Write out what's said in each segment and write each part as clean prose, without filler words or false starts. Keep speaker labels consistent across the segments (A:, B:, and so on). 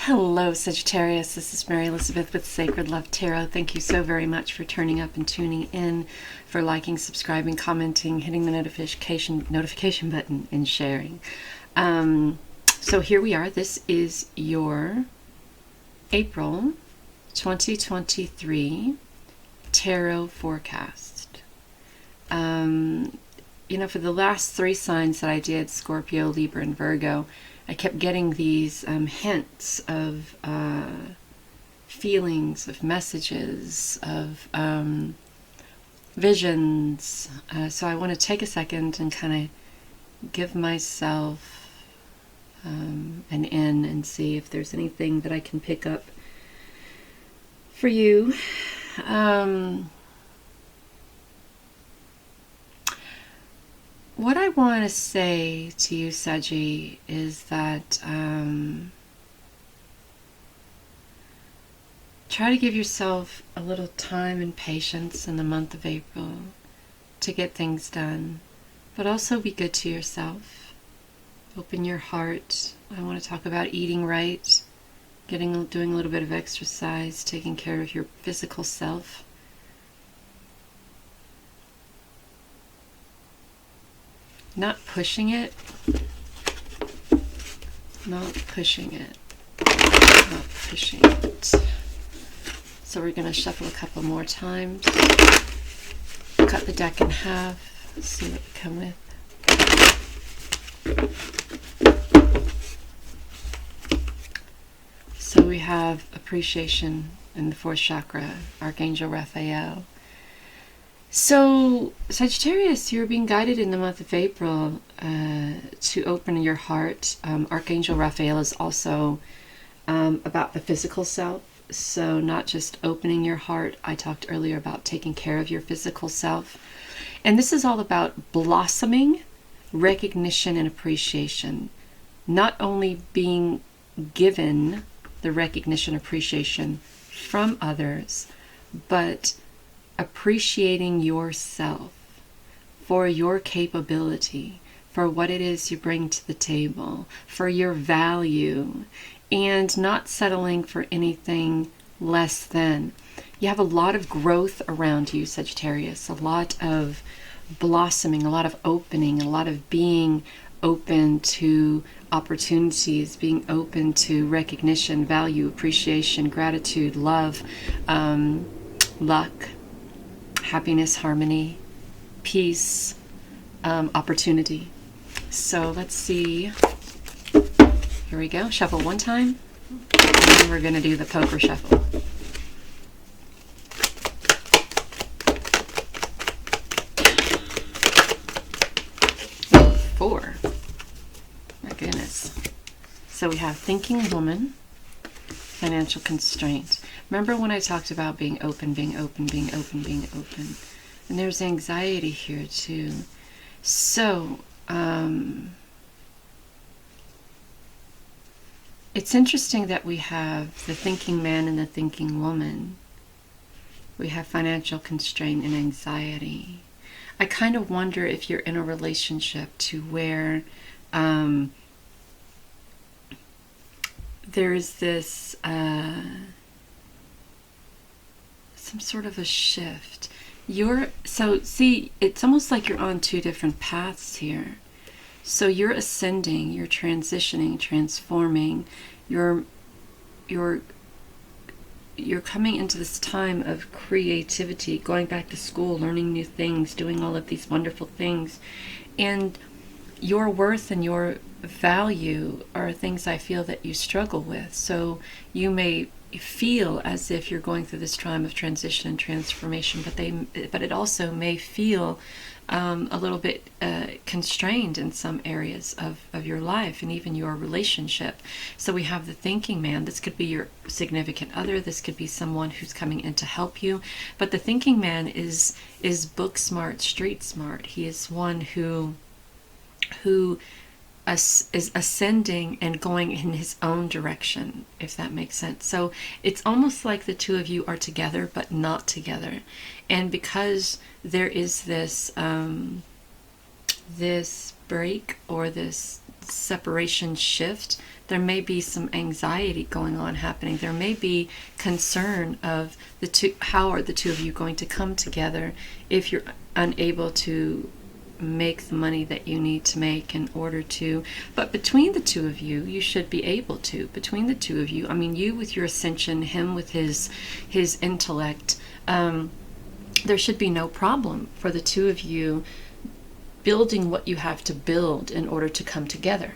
A: Hello, Sagittarius. This is Mary Elizabeth with Sacred Love Tarot. Thank you so very much for turning up and tuning in, for liking, subscribing, commenting, hitting the notification button, and sharing. So here we are. This is your April 2023 tarot forecast. For the last three signs that I did, Scorpio, Libra, and Virgo, I kept getting these hints of feelings, of messages, of visions. So I want to take a second and kind of give myself an in and see if there's anything that I can pick up for you. What I want to say to you, Saggy, is that try to give yourself a little time and patience in the month of April to get things done, but also be good to yourself. Open your heart. I want to talk about eating right, doing a little bit of exercise, taking care of your physical self. Not pushing it. Not pushing it. Not pushing it. So we're going to shuffle a couple more times. Cut the deck in half. See what we come with. So we have appreciation in the fourth chakra, Archangel Raphael. So, Sagittarius, you're being guided in the month of April to open your heart. Archangel Raphael is also about the physical self. So not just opening your heart. I talked earlier about taking care of your physical self. And this is all about blossoming, recognition, and appreciation. Not only being given the recognition, appreciation from others, but appreciating yourself for your capability, for what it is you bring to the table, for your value, and not settling for anything less than. You have a lot of growth around you, Sagittarius, a lot of blossoming, a lot of opening, a lot of being open to opportunities, being open to recognition, value, appreciation, gratitude, love, luck, happiness, harmony, peace, opportunity. So let's see. Here we go. Shuffle one time. And then we're going to do the poker shuffle. Four. My goodness. So we have thinking woman, financial constraint. Remember when I talked about being open, being open, being open, being open? And there's anxiety here too. So, it's interesting that we have the thinking man and the thinking woman. We have financial constraint and anxiety. I kind of wonder if you're in a relationship to where there is this some sort of a shift. See, it's almost like you're on two different paths here. So you're ascending, you're transitioning, transforming, you're coming into this time of creativity, going back to school, learning new things, doing all of these wonderful things. And your worth and your value are things I feel that you struggle with. So you may feel as if you're going through this time of transition and transformation, but it also may feel a little bit constrained in some areas of your life and even your relationship. So we have the thinking man. This could be your significant other. This could be someone who's coming in to help you. But the thinking man is book smart, street smart. He is one who is ascending and going in his own direction, if that makes sense. So it's almost like the two of you are together but not together. And because there is this this break or this separation shift, there may be some anxiety going on happening. There may be concern of the two, how are the two of you going to come together if you're unable to make the money that you need to make in order to, but between the two of you, you should be able to. Between the two of you, I mean, you with your ascension, him with his intellect, there should be no problem for the two of you building what you have to build in order to come together.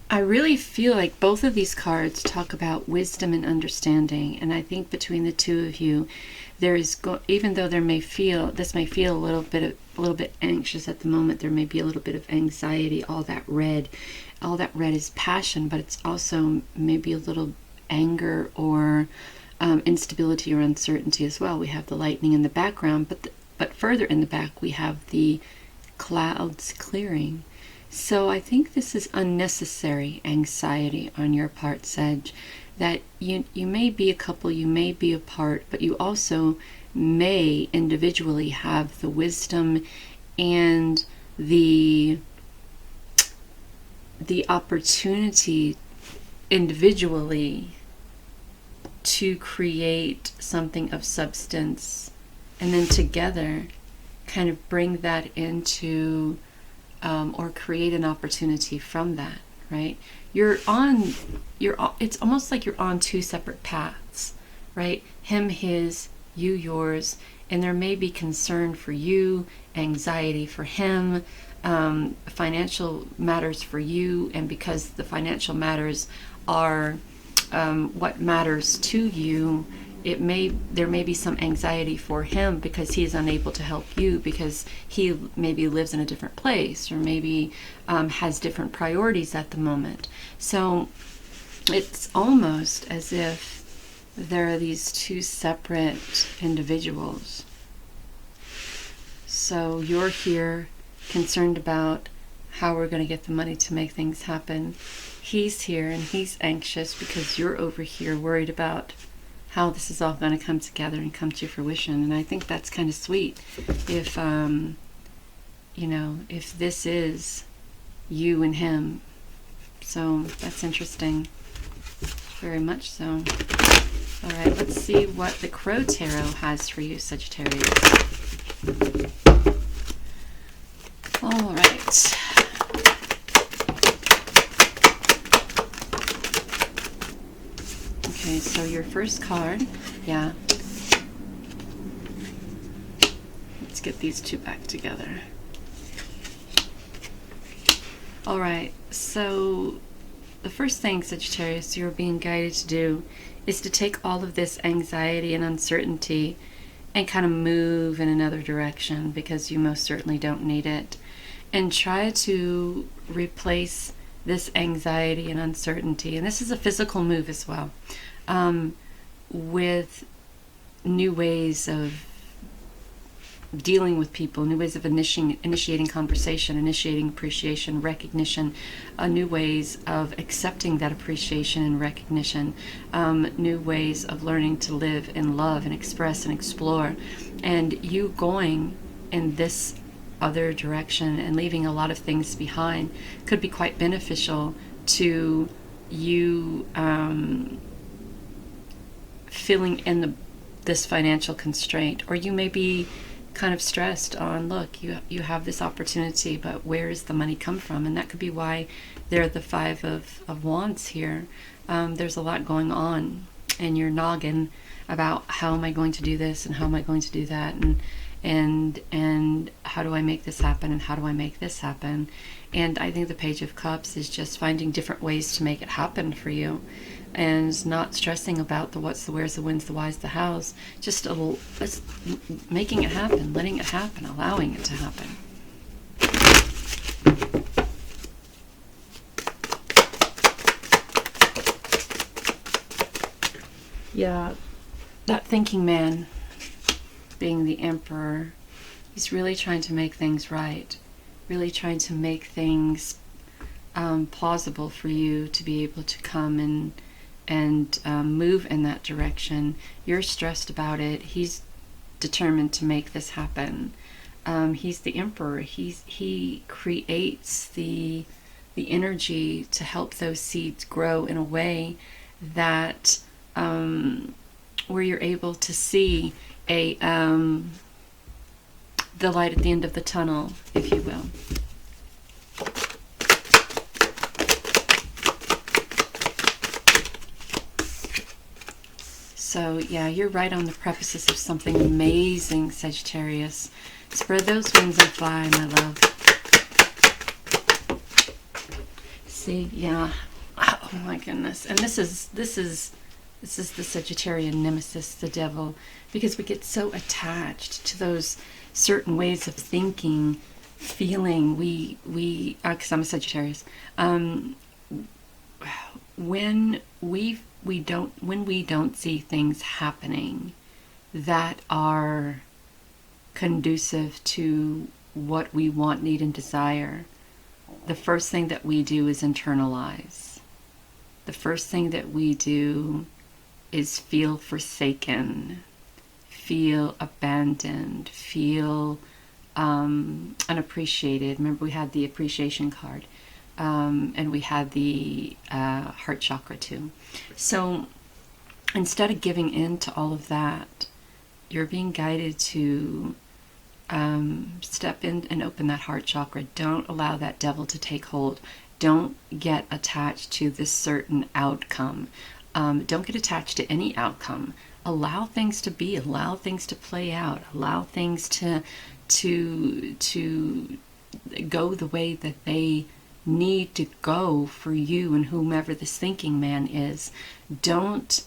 A: I really feel like both of these cards talk about wisdom and understanding, and I think between the two of you, there is even though this may feel a little bit anxious at the moment, there may be a little bit of anxiety. All that red is passion, but it's also maybe a little anger or instability or uncertainty as well. We have the lightning in the background, but further in the back we have the clouds clearing. So I think this is unnecessary anxiety on your part, Sag, that you may be a couple, you may be apart, but you also may individually have the wisdom and the opportunity individually to create something of substance, and then together kind of bring that into or create an opportunity from that, right? It's almost like you're on two separate paths, right? Him, his, you, yours, and there may be concern for you, anxiety for him, financial matters for you, and because the financial matters are what matters to you, there may be some anxiety for him because he is unable to help you because he maybe lives in a different place or maybe has different priorities at the moment. So it's almost as if there are these two separate individuals. So you're here concerned about how we're going to get the money to make things happen. He's here and he's anxious because you're over here worried about how this is all going to come together and come to fruition. And I think that's kind of sweet if if this is you and him. So that's interesting, very much so. All right, let's see what the Crow Tarot has for you, Sagittarius. All right. Okay, so your first card, yeah. Let's get these two back together. All right, so the first thing, Sagittarius, you're being guided to do is to take all of this anxiety and uncertainty and kind of move in another direction because you most certainly don't need it. And try to replace this anxiety and uncertainty, and this is a physical move as well, with new ways of dealing with people, new ways of initiating conversation, initiating appreciation, recognition, new ways of accepting that appreciation and recognition, new ways of learning to live and love and express and explore. And you going in this other direction and leaving a lot of things behind could be quite beneficial to you filling in this financial constraint. Or you may be kind of stressed on, look, you have this opportunity, but where does the money come from? And that could be why they're the Five of Wands here. There's a lot going on in your noggin about how am I going to do this and how am I going to do that, and how do I make this happen and how do I make this happen. And I think the Page of Cups is just finding different ways to make it happen for you and not stressing about the what's, the where's, the when's, the why's, the how's. Just making it happen, letting it happen, allowing it to happen. Yeah, that thinking man, being the Emperor, he's really trying to make things right, really trying to make things plausible for you to be able to come and move in that direction. You're stressed about it. He's determined to make this happen. He's the emperor. He creates the energy to help those seeds grow in a way that where you're able to see a the light at the end of the tunnel, if you will. So yeah, you're right on the precipice of something amazing, Sagittarius. Spread those wings and fly, my love. See, yeah. Oh my goodness. And this is the Sagittarian nemesis, the devil, because we get so attached to those certain ways of thinking, feeling. Because I'm a Sagittarius. When we don't see things happening that are conducive to what we want, need, and desire, the first thing that we do is internalize. The first thing that we do is feel forsaken, feel abandoned, feel unappreciated. Remember, we had the appreciation card. And we had the heart chakra too. So instead of giving in to all of that, you're being guided to step in and open that heart chakra. Don't allow that devil to take hold. Don't get attached to this certain outcome. Don't get attached to any outcome. Allow things to be. Allow things to play out. Allow things to go the way that they need to go for you and whomever this thinking man is. Don't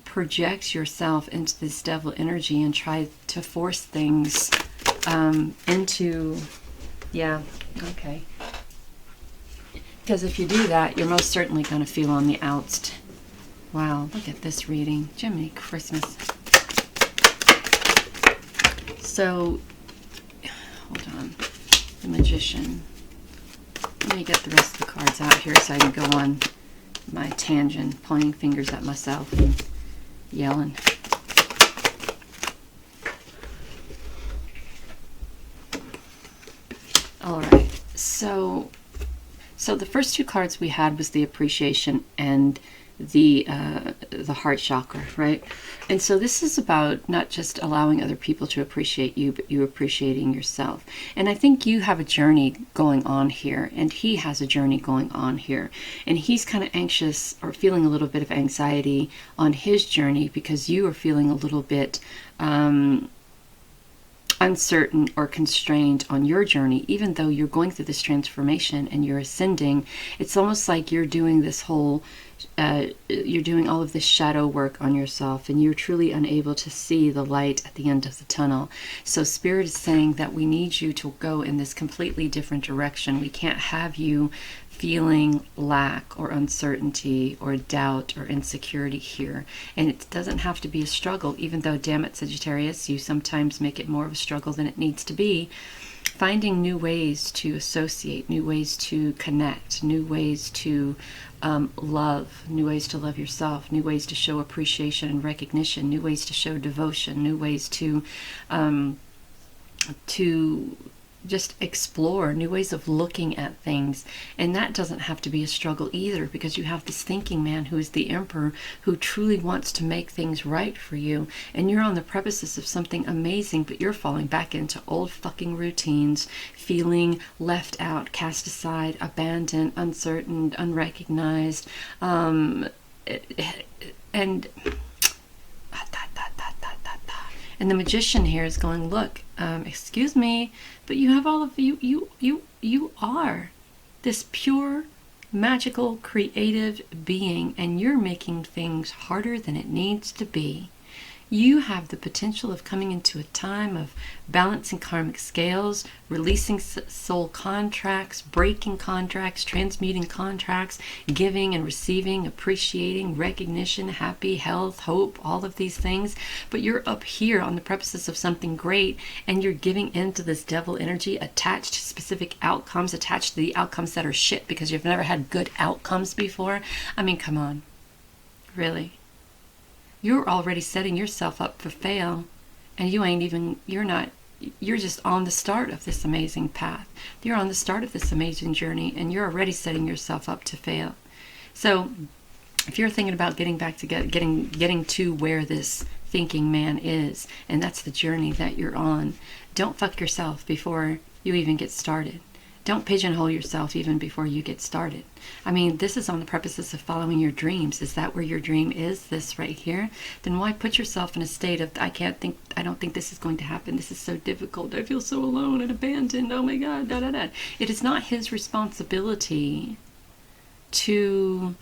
A: project yourself into this devil energy and try to force things into, yeah, okay. Because if you do that, you're most certainly going to feel on the outs. Wow, look at this reading. Jiminy Christmas. So, hold on. The Magician. Let me get the rest of the cards out here so I can go on my tangent, pointing fingers at myself and yelling. All right, so the first two cards we had was the appreciation and the heart chakra, right? And so this is about not just allowing other people to appreciate you, but you appreciating yourself. And I think you have a journey going on here, and he has a journey going on here. And he's kind of anxious or feeling a little bit of anxiety on his journey because you are feeling a little bit uncertain or constrained on your journey. Even though you're going through this transformation and you're ascending, it's almost like you're doing this whole you're doing all of this shadow work on yourself, and you're truly unable to see the light at the end of the tunnel. So Spirit is saying that we need you to go in this completely different direction. We can't have you feeling lack or uncertainty or doubt or insecurity here. And it doesn't have to be a struggle, even though, damn it, Sagittarius, you sometimes make it more of a struggle than it needs to be. Finding new ways to associate, new ways to connect, new ways to love, new ways to love yourself, new ways to show appreciation and recognition, new ways to show devotion, new ways to just explore, new ways of looking at things. And that doesn't have to be a struggle either, because you have this thinking man who is the emperor, who truly wants to make things right for you. And you're on the precipice of something amazing, but you're falling back into old fucking routines, feeling left out, cast aside, abandoned, uncertain, unrecognized, and the Magician here is going, look, excuse me, but you have all of you are this pure, magical, creative being, and you're making things harder than it needs to be. You have the potential of coming into a time of balancing karmic scales, releasing soul contracts, breaking contracts, transmuting contracts, giving and receiving, appreciating, recognition, happy, health, hope, all of these things. But you're up here on the precipice of something great, and you're giving into this devil energy attached to specific outcomes, attached to the outcomes that are shit because you've never had good outcomes before. I mean, come on. Really? You're already setting yourself up for fail, and you're not you're just on the start of this amazing path. You're on the start of this amazing journey, and you're already setting yourself up to fail. So if you're thinking about getting back to getting to where this thinking man is, and that's the journey that you're on, don't fuck yourself before you even get started. Don't pigeonhole yourself even before you get started. I mean, this is on the purposes of following your dreams. Is that where your dream is, this right here? Then why put yourself in a state of, I don't think this is going to happen. This is so difficult. I feel so alone and abandoned. Oh my God, da da da. It is not his responsibility to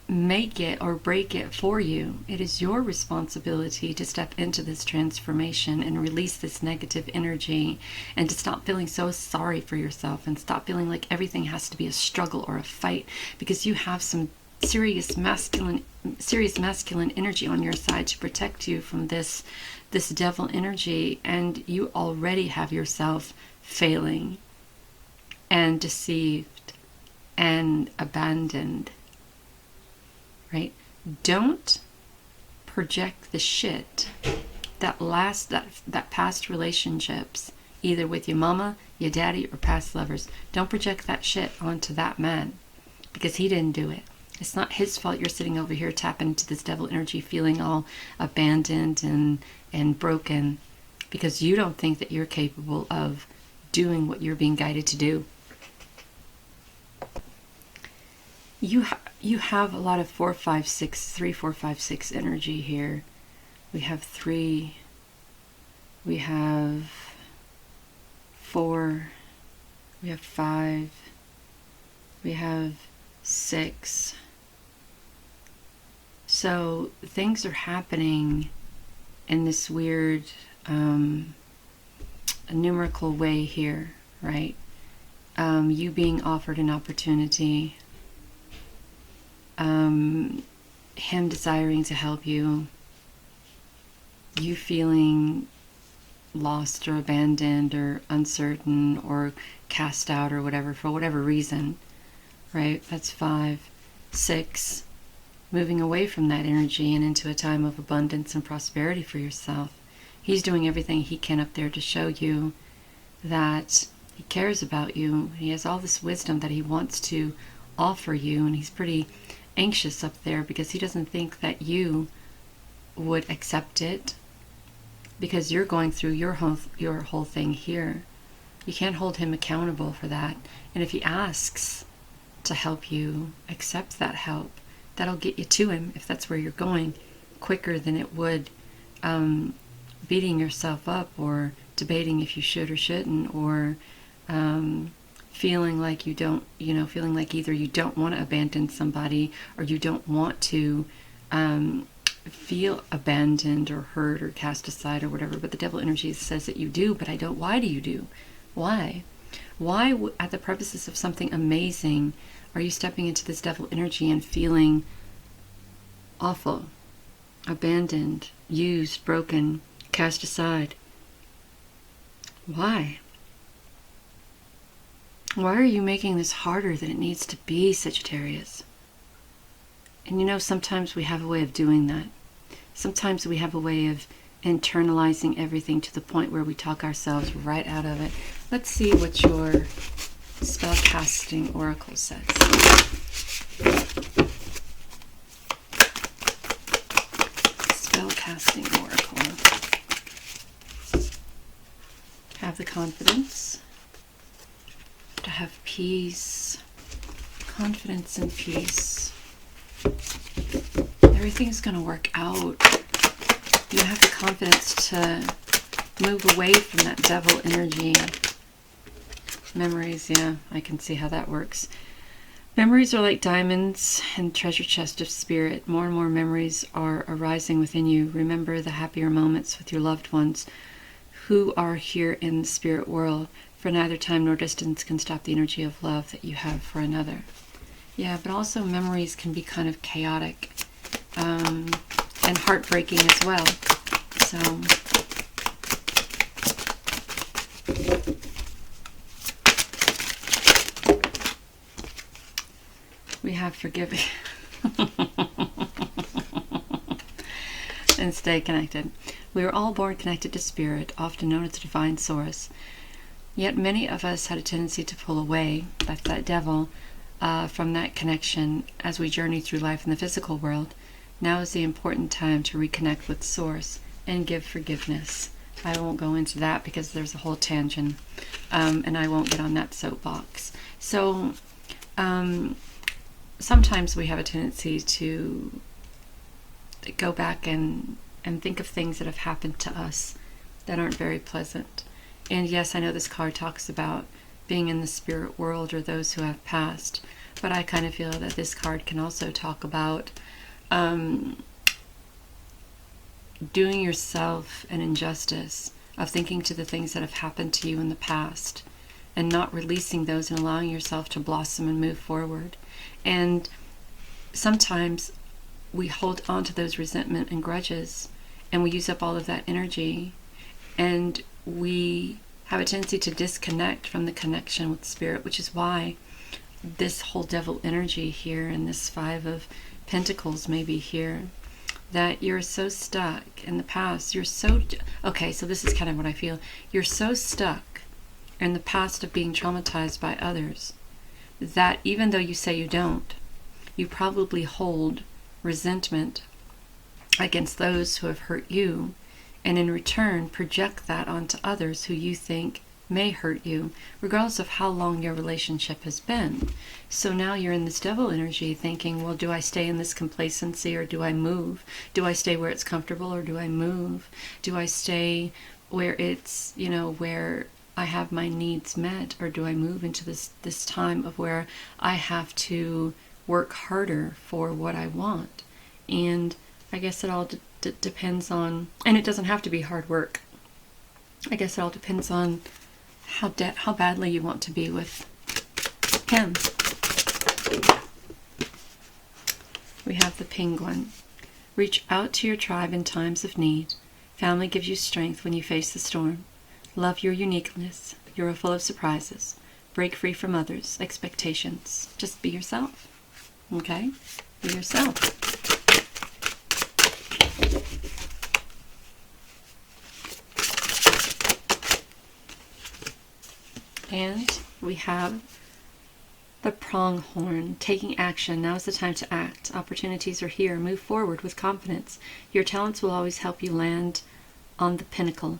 A: make it or break it for you. It is your responsibility to step into this transformation and release this negative energy, and to stop feeling so sorry for yourself, and stop feeling like everything has to be a struggle or a fight, because you have some serious masculine energy on your side to protect you from this devil energy, and you already have yourself failing and deceived and abandoned. Right? Don't project the shit that past relationships, either with your mama, your daddy, or past lovers. Don't project that shit onto that man, because he didn't do it. It's not his fault you're sitting over here tapping into this devil energy, feeling all abandoned and broken, because you don't think that you're capable of doing what you're being guided to do. You have a lot of 3, 4, 5, 6 energy here. We have 3. We have 4. We have 5. We have 6. So things are happening in this weird numerical way here, right? You being offered an opportunity. Him desiring to help you, you feeling lost or abandoned or uncertain or cast out or whatever, for whatever reason, right? That's 5. 6, moving away from that energy and into a time of abundance and prosperity for yourself. He's doing everything he can up there to show you that he cares about you. He has all this wisdom that he wants to offer you, and he's pretty anxious up there because he doesn't think that you would accept it, because you're going through your whole thing here. You can't hold him accountable for that. And if he asks to help you, accept that help. That'll get you to him, if that's where you're going, quicker than it would beating yourself up or debating if you should or shouldn't, or feeling like you don't, feeling like either you don't want to abandon somebody or you don't want to feel abandoned or hurt or cast aside or whatever. But the devil energy says that you do, but I don't. Why do you do? Why? Why, at the purposes of something amazing, are you stepping into this devil energy and feeling awful, abandoned, used, broken, cast aside? Why? Why are you making this harder than it needs to be, Sagittarius? And sometimes we have a way of doing that. Sometimes we have a way of internalizing everything to the point where we talk ourselves right out of it. Let's see what your spellcasting oracle says. Spellcasting oracle. Have the confidence to have peace, confidence and peace. Everything's going to work out. You have the confidence to move away from that devil energy. Memories, yeah, I can see how that works. Memories are like diamonds and treasure chest of spirit. More and more memories are arising within you. Remember the happier moments with your loved ones who are here in the spirit world, for neither time nor distance can stop the energy of love that you have for another. Yeah, but also memories can be kind of chaotic and heartbreaking as well. So we have forgiving and stay connected. We are all born connected to spirit, often known as the divine source. Yet many of us had a tendency to pull away, that's that devil, from that connection as we journey through life in the physical world. Now is the important time to reconnect with source and give forgiveness. I won't go into that because there's a whole tangent, and I won't get on that soapbox. So sometimes we have a tendency to go back and think of things that have happened to us that aren't very pleasant. And yes, I know this card talks about being in the spirit world or those who have passed, but I kind of feel that this card can also talk about doing yourself an injustice of thinking to the things that have happened to you in the past and not releasing those and allowing yourself to blossom and move forward. And sometimes we hold on to those resentment and grudges, and we use up all of that energy, and we have a tendency to disconnect from the connection with spirit, which is why this whole devil energy here and this Five of Pentacles may be here, that you're so stuck in the past. You're so, okay, so this is kind of what I feel. You're so stuck in the past of being traumatized by others that even though you say you don't, you probably hold resentment against those who have hurt you, and in return project that onto others who you think may hurt you, regardless of how long your relationship has been. So now you're in this devil energy thinking, well, do I stay in this complacency or do I move? Do I stay where it's comfortable or do I move? Do I stay where it's, where I have my needs met, or do I move into this time of where I have to work harder for what I want? And I guess it all depends on, and it doesn't have to be hard work. I guess it all depends on how badly you want to be with him. We have the Penguin. Reach out to your tribe in times of need. Family gives you strength when you face the storm. Love your uniqueness. You're full of surprises. Break free from others' expectations. Just be yourself. Okay? Be yourself. And we have the Pronghorn, taking action. Now is the time to act. Opportunities are here. Move forward with confidence. Your talents will always help you land on the pinnacle.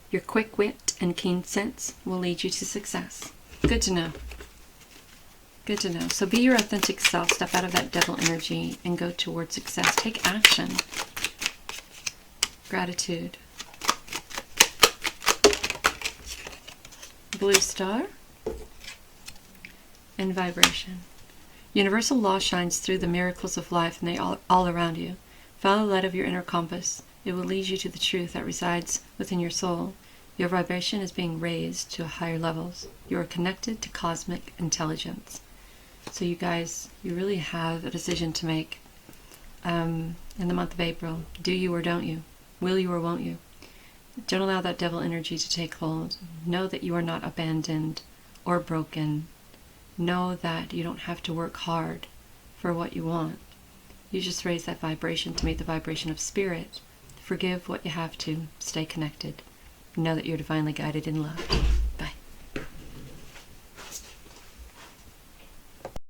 A: Your quick wit and keen sense will lead you to success. Good to know. Good to know. So be your authentic self. Step out of that devil energy and go towards success. Take action. Gratitude. Blue Star. And vibration. Universal law shines through the miracles of life, and they all around you. Follow the light of your inner compass. It will lead you to the truth that resides within your soul. Your vibration is being raised to higher levels. You are connected to cosmic intelligence. So you guys, you really have a decision to make in the month of April. Do you or don't you? Will you or won't you? Don't allow that devil energy to take hold. Know that you are not abandoned or broken. Know that you don't have to work hard for what you want. You just raise that vibration to meet the vibration of spirit. Forgive what you have to. Stay connected. Know that you're divinely guided in love.